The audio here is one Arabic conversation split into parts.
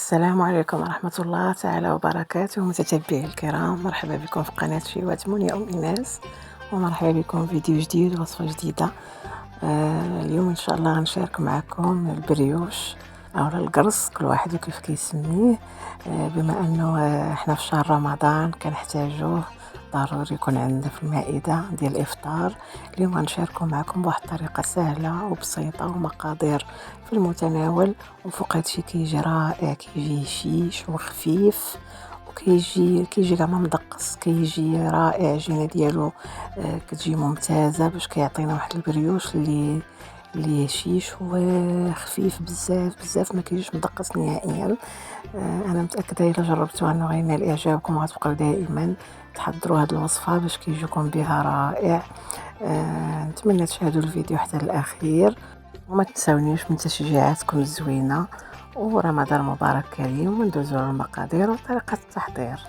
السلام عليكم ورحمة الله تعالى وبركاته. متتبعي الكرام، مرحبا بكم في قناة شيوات منى أم إيناس، ومرحبا بكم في فيديو جديد ووصفة جديدة. اليوم إن شاء الله غنشارك معكم البريوش أو القرص، كل واحد وكيف كيسميه. بما أنه إحنا في شهر رمضان كنحتاجوه، ضروري يكون عندنا في المائدة ديال الإفطار. اليوم غنشاركو معكم بواحد الطريقة سهلة وبسيطة ومقادير في المتناول، وفوق هادشي كيجي رائع، كيجي هشيش وخفيف، وكيجي كاع ما مدقص، كيجي رائع. العجينه ديالو كتجي ممتازه باش كيعطينا واحد البريوش اللي هشيش وخفيف بزاف بزاف، ما كيجيش مدقص نهائيا. انا متاكده الا جربتوها انه غينال اعجابكم، وغتبقاو دائما تحضروا هذه الوصفه باش كيجيكم بها رائع. نتمنى تشاهدوا الفيديو حتى الاخير، وما تنساونيش من تشجيعاتكم الزوينه. ورمضان مبارك كريم. وندوزو للمقادير وطريقه التحضير.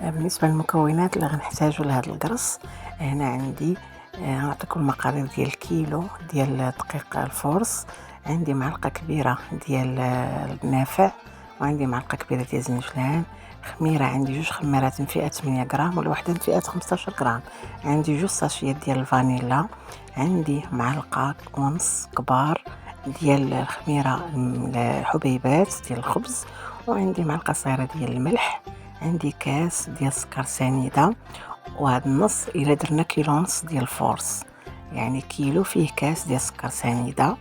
بالنسبه للمكونات اللي غنحتاجو لهذا القرص، هنا عندي غنعطيكم المقادير ديال الكيلو ديال دقيق الفورس، عندي معلقه كبيره ديال النافع، وعندي معلقه كبيره ديال الزنجلان، خميره عندي 2 خميرات من فئه 8 غرام والوحده من فئه 15 غرام، عندي 2 ساشيات ديال الفانيلا، عندي معلقه ونص كبار ديال الخميره الحبيبات ديال الخبز، وعندي معلقه صغيره ديال الملح، عندي كاس ديال السكر سنيده. وهذا النص الا درنا كيلو ونص ديال الفورس، يعني كيلو فيه كاس ديال السكر سنيده.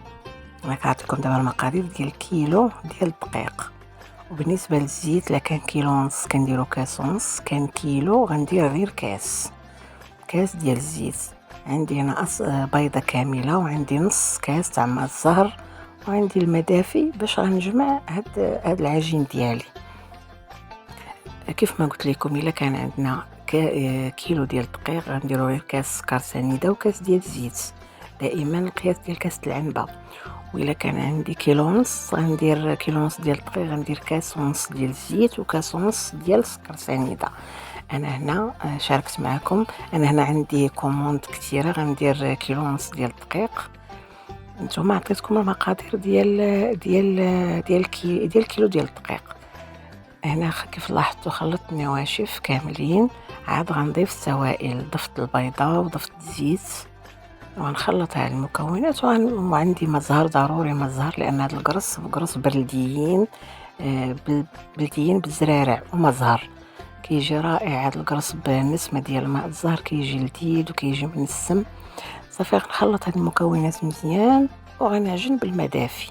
انا كنعطيكم دابا المقادير ديال كيلو ديال الدقيق. وبالنسبه للزيت، لا كان كيلو ونص كنديرو كاس ونص، كان كيلو غندير غير كاس ديال الزيت. عندي هنا بيضه كامله، وعندي نص كاس تاع ماء الزهر، وعندي الماء دافي باش غنجمع هاد العجين ديالي. كيف ما قلت لكم، الا كان عندنا كيلو ديال الدقيق غنديروا غير كاس سكر سنيده وكاس ديال الزيت، دائما القياس ديال كاس العنبه. والا كان عندي كيلو ونص غندير كيلو ونص ديال الدقيق، غندير كاس ونص ديال الزيت وكاس ونص ديال السكر سنيده. انا هنا شاركت معكم، انا هنا عندي كوموند كثيره، غندير كيلو ونص ديال الدقيق. نتوما عطيتكم المقادير ديال كيلو ديال الدقيق. هنا كيف لاحظتوا خلطت النواشف كاملين، عاد غنضيف السوائل، ضفت البيضه وضفت الزيت، وغنخلط هاد المكونات. وعندي مزهر، ضروري مزهر، لان هذا القرص بلديين، بلديين بالزرارع ومزهر، كيجي رائع. هذا القرص بالنسبه ديال ماء الزهر كيجي لذيذ وكيجي منسم. صافي غنخلط هاد المكونات مزيان وغنعجن بالماء دافي.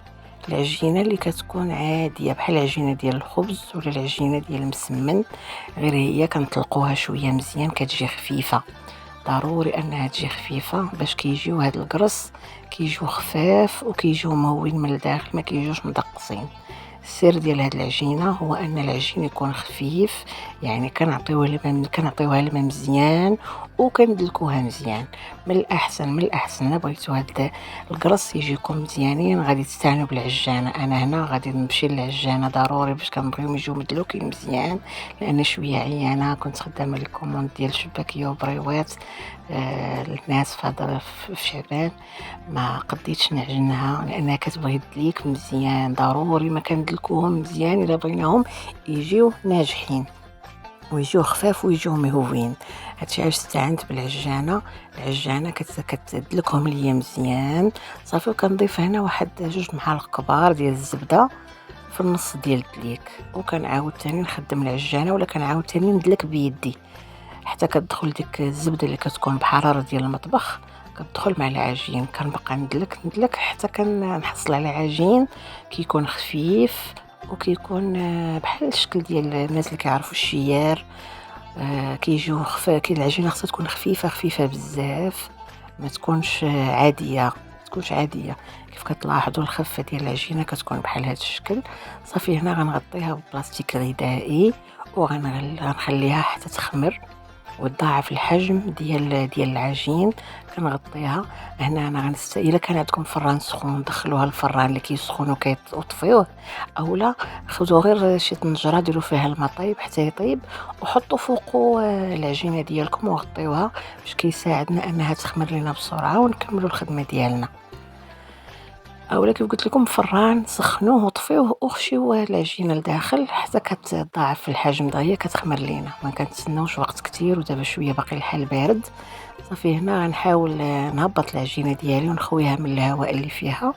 العجينه اللي كتكون عاديه بحال العجينه ديال الخبز ولا العجينه ديال المسمن، غير هي كنطلقوها شويه مزيان كتجي خفيفه. ضروري انها تجي خفيفه باش كيجيو هاد القرص كيجيو خفاف وكيجيو مهوين من الداخل، ما كيجيوش مدقصين. السر ديال هاد العجينه هو ان العجين يكون خفيف، يعني كنعطيوها الماء مزيان وكندلكوها مزيان. من الاحسن الا بغيتو هاد القرص يجيكم مزيانين غادي تستعانوا بالعجانه. انا هنا غادي نمشي للعجانه ضروري باش كنبغيهم يجيو مدلوكين مزيان، لان شويه عيانه كنت خدامه الكوموند ديال شباكيه وبريوات الناس في شعبان، ما قديتش نعجنها لانها كتبغي تدليك مزيان. ضروري ما كندلكوهم مزيان الا بغيناهم يجيو ناجحين ويجيو خفاف ويجيو مهوين. هادشي علاش استعنت بالعجانه. العجانه كتدلكهم ليا مزيان. صافي، وكنضيف هنا واحد 2 معالق كبار ديال الزبده في النص ديال الدليك، وكنعاود تاني نخدم العجانه، ولا كنعاود تاني ندلك بيدي حتى كتدخل ديك الزبده اللي كتكون بحراره ديال المطبخ كتدخل مع العجين. كنبقى ندلك حتى كنحصل على عجين كيكون خفيف وكيكون بحال الشكل ديال الناس اللي كيعرفوا الشيار. كيجيو خفاف. العجينه خصها تكون خفيفه بزاف، ما تكونش عاديه. كيف كتلاحظوا الخفه ديال العجينه كتكون بحال هذا الشكل. صافي، هنا غنغطيها ببلاستيك غذائي وغنخليها حتى تخمر. وتضاعف الحجم ديال العجين. كنغطيها. هنا انا الا كان عندكم فران سخون دخلوها الفران اللي كيسخن وطفيوه، اولا خذوا غير شي طنجره ديروا فيها الماء طيب حتى يطيب وحطوا فوقو العجينه ديالكم وغطيوها باش كيساعدنا انها تخمر لنا بسرعه ونكملوا الخدمه ديالنا. اولا كيف قلت لكم فران سخنوه وطفيوه وخشيو العجينه لداخل حتى كتضاعف في الحجم دغيا كتخمر لينا، ما كنتسناوش وقت كتير ودابا شويه باقي الحال بارد. صافي هنا غنحاول نهبط العجينه ديالي ونخويها من الهواء اللي فيها.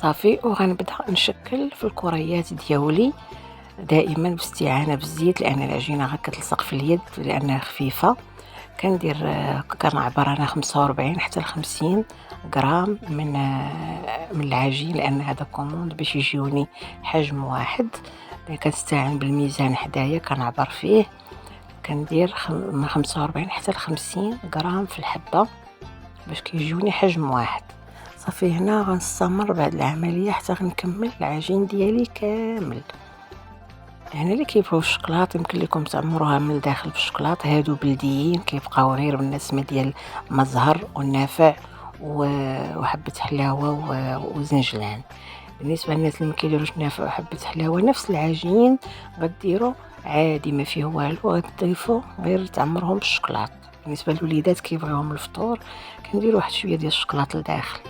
صافي وغنبدا نشكل في الكريات ديالي دائما باستعانه بالزيت، لان العجينه كتلصق في اليد لانها خفيفه. كندير كنعبر انا 45 حتى ل 50 غرام من العجين، لان هذا كوموند باش يجيوني حجم واحد. كنستعين بالميزان حدايا كنعبر فيه، كندير من 45 حتى ل 50 غرام في الحبه باش كيجيوني حجم واحد. صافي هنا غنستمر بعد العمليه حتى غنكمل العجين ديالي كامل. هنا اللي كيبغيو الشكلاط يمكن لكم تعمروها من الداخل بالشكلاط، هادو بلديين كيبقاو غير بالنسمه ديال مزهر والنافع وحبه حلاوه وزنجلان. بالنسبه للناس اللي ما كيديروش نافع وحبه حلاوه نفس العجين غديروا عادي ما فيه والو، غتضيفوا غير تعمرهم بالشكلاط. بالنسبه للوليدات كيبغيوهم الفطور كنديروا واحد شويه ديال الشكلاط لداخل.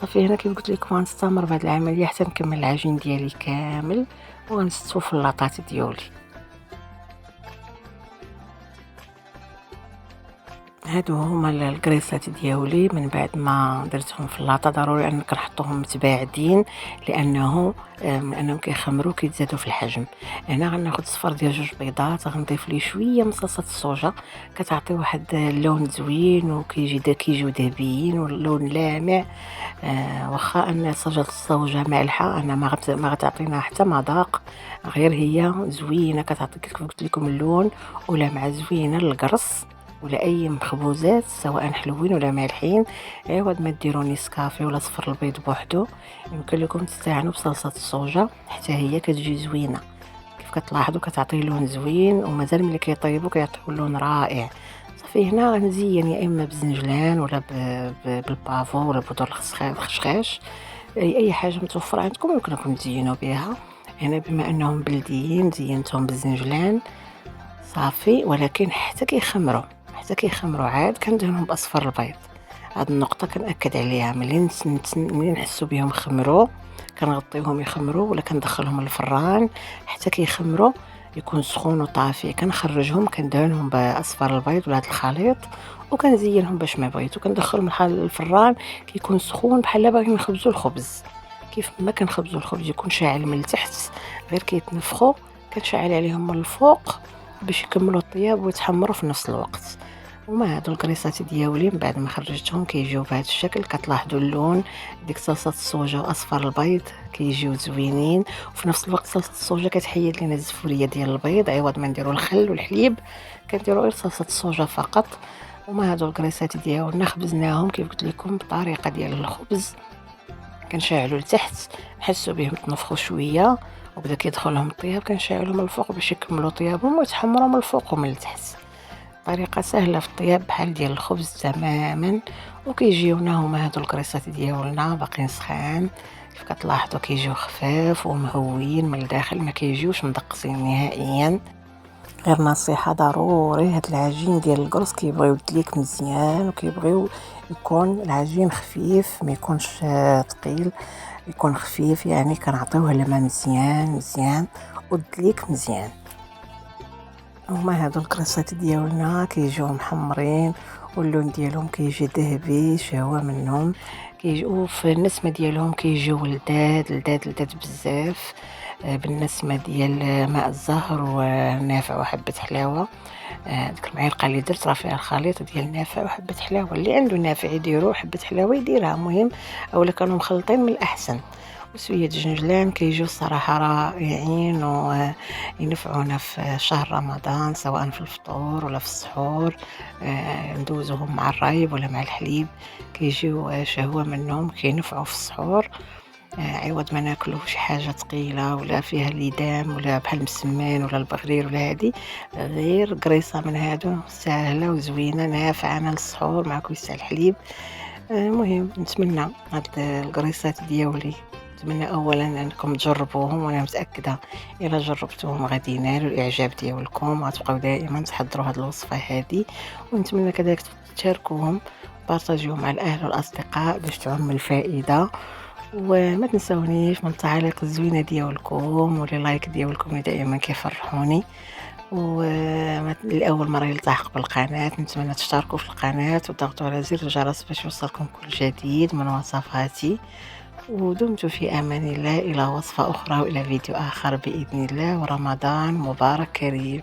صافي هنا كيف قلت لكم غنستمر بهذه العمليه حتى نكمل العجين ديالي كامل وغنستو في اللاطات ديالي. هادو هما الكريسات ديالي من بعد ما درتهم في اللاطه. ضروري ان كنحطوهم متباعدين لانهم كيخمروا كيتزادوا في الحجم. هنا غناخذ صفر ديال 2 بيضات، غنضيف ليه شويه من صلصه الصوجا كتعطي واحد اللون زوين كيجيو ذهبيين واللون لامع. واخا ان صلصه الصوجا مالحه انا ما غتعطينا حتى مذاق، غير هي زوينه كتعطي كيف قلت لكم اللون ولامعه زوينه للقرص ولا اي مخبوزات سواء حلوين ولا مالحين. عوض ما ديروا نيسكافي ولا صفر البيض بوحدو يمكن لكم تستعانوا بصلصه الصوجا حتى هي كتجي زوينه. كيف كتلاحظوا كتعطي لون زوين ومازال ملي كيطيبوا كيعطيو لون رائع. صافي هنا غنزين يا اما بالزنجلان ولا بالبافو ولا بودر الخشخاش، اي حاجه متوفره عندكم يمكن لكم تزينوا بها. هنا بما انهم بلديين زينتهم بالزنجلان. صافي ولكن حتى كيخمروا عاد كندهنهم باصفر البيض. هاد النقطه كنأكد عليها، ملي نحسوا بهم خمروا كنغطيوهم يخمروا ولا كندخلهم الفران حتى كيخمروا يكون سخون وطافي. كنخرجهم كندهنهم باصفر البيض ولا هذا الخليط وكنزينهم باش ما بغيت وكندخلهم الفران كيكون سخون بحال باغيين نخبزوا الخبز. كيف ما كنخبزوا الخبز يكون شاعل من التحت غير كيتنفخوا كنشعل عليهم من الفوق باش يكملوا الطياب ويتحمروا في نفس الوقت. وما هادو الكريسات ديالي من بعد ما خرجتهم كيجيو بهذا الشكل. كتلاحظوا اللون ديك صلصه الصوجا واصفر البيض كيجيو زوينين، وفي نفس الوقت صلصه الصوجا كتحيد لنا الزفوريه ديال البيض. عوض ما نديروا الخل والحليب كنديروا غير صلصه الصوجا فقط. وما هادو الكريسات ديالنا خبزناهم كيف قلت لكم بطريقه ديال الخبز. كنشعلوا لتحت نحسوا بهم تنفخوا شويه وبدا كيدخل لهم الطياب كنشعلوا من الفوق باش يكملوا طيابهم ويتحمروا من الفوق ومن التحت. طريقه سهله في الطياب بحال ديال الخبز تماما. وكيجيونا هما هادو الكريسات ديالنا باقيين سخان كيف كتلاحظوا كيجيو خفاف ومهويين من الداخل ما كيجيوش مدقسين نهائيا. غير نصيحه ضروري هاد العجين ديال القرص كيبغيو يدليك مزيان وكيبغيو يكون العجين خفيف ما يكونش ثقيل، يكون خفيف يعني كنعطيوه الماء مزيان ودليك مزيان. هما هادو الكريسات ديالنا كيجيو محمرين واللون ديالهم كيجي ذهبي شهوه منهم. كيجيو في النسمه ديالهم كيجيو لداد بزاف بالنسمه ديال ماء الزهر ونافع وحبه حلاوه. ديك المعلقه اللي درت راه فيها الخليط ديال نافع وحبه حلاوه. اللي عنده نافع يديرو حبه حلاوه يديرها مهم، اولا كانوا مخلطين من الاحسن. وشويه الجنجلان كيجيو الصراحه رائعين وينفعونا في شهر رمضان سواء في الفطور ولا في السحور. ندوزوهم مع الرايب ولا مع الحليب كيجيو شهوه منهم كينفعوا في السحور. عوض ما ناكلو شي حاجة تقيلة ولا فيها لِدام ولا بحال المسمان ولا البغرير ولا هادي، غير قريصة من هادو ساهلة وزوينة نافعة للسحور مع كوس تاع الحليب. المهم نتمنى هاد القريصات دياولي، نتمنى أولًا أنكم تجربوهم، وأنا متأكدة إلا جربتوهم غادي ينالوا الإعجاب ديالكم، وغتبقاو دائمًا تحضروا هاد الوصفة هادي، ونتمنى كذلك تشاركوهم، بارطاجيوهم مع الأهل والأصدقاء باش تعم الفائدة. وما تنساونيش من التعاليق الزوينة ديالكم ولي لايك ديالكم اللي دائما كيفرحوني. لأول مرة يلتحق بالقناة نتمنى تشتركوا في القناة وتضغطوا على زر الجرس باش يوصلكم كل جديد من وصفاتي. ودمتم في أمان الله، إلى وصفة أخرى وإلى فيديو آخر بإذن الله، ورمضان مبارك كريم.